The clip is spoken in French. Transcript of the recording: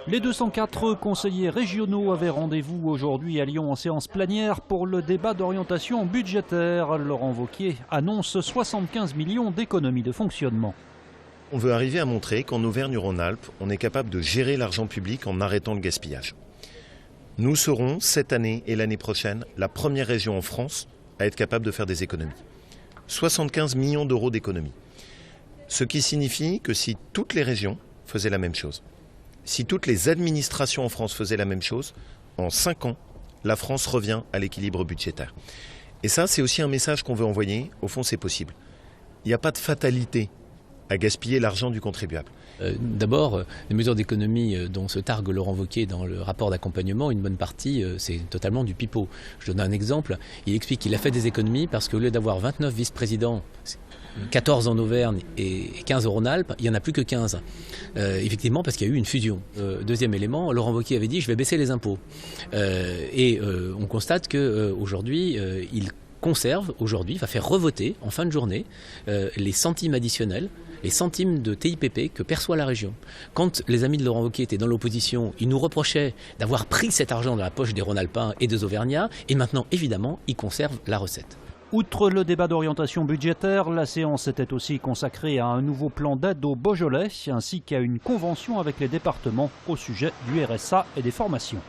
Les 204 conseillers régionaux avaient rendez-vous aujourd'hui à Lyon en séance plénière pour le débat d'orientation budgétaire. Laurent Wauquiez annonce 75 millions d'économies de fonctionnement. On veut arriver à montrer qu'en Auvergne-Rhône-Alpes, on est capable de gérer l'argent public en arrêtant le gaspillage. Nous serons, cette année et l'année prochaine, la première région en France à être capable de faire des économies. 75 millions d'euros d'économies. Ce qui signifie que si toutes les régions faisaient la même chose, si toutes les administrations en France faisaient la même chose, en 5 ans, la France revient à l'équilibre budgétaire. Et ça, c'est aussi un message qu'on veut envoyer. Au fond, c'est possible. Il n'y a pas de fatalité à gaspiller l'argent du contribuable. D'abord, les mesures d'économie dont se targue Laurent Wauquiez dans le rapport d'accompagnement, une bonne partie, c'est totalement du pipeau. Je donne un exemple. Il explique qu'il a fait des économies parce qu'au lieu d'avoir 29 vice-présidents, 14 en Auvergne et 15 au Rhône-Alpes, il n'y en a plus que 15. Effectivement, parce qu'il y a eu une fusion. Deuxième élément, Laurent Wauquiez avait dit « je vais baisser les impôts ». On constate qu'aujourd'hui, il conserve, va faire revoter en fin de journée les centimes additionnels, les centimes de TIPP que perçoit la région. Quand les amis de Laurent Wauquiez étaient dans l'opposition, ils nous reprochaient d'avoir pris cet argent dans la poche des Rhône-Alpins et des Auvergnats, et maintenant, évidemment, ils conservent la recette. Outre le débat d'orientation budgétaire, la séance était aussi consacrée à un nouveau plan d'aide au Beaujolais, ainsi qu'à une convention avec les départements au sujet du RSA et des formations.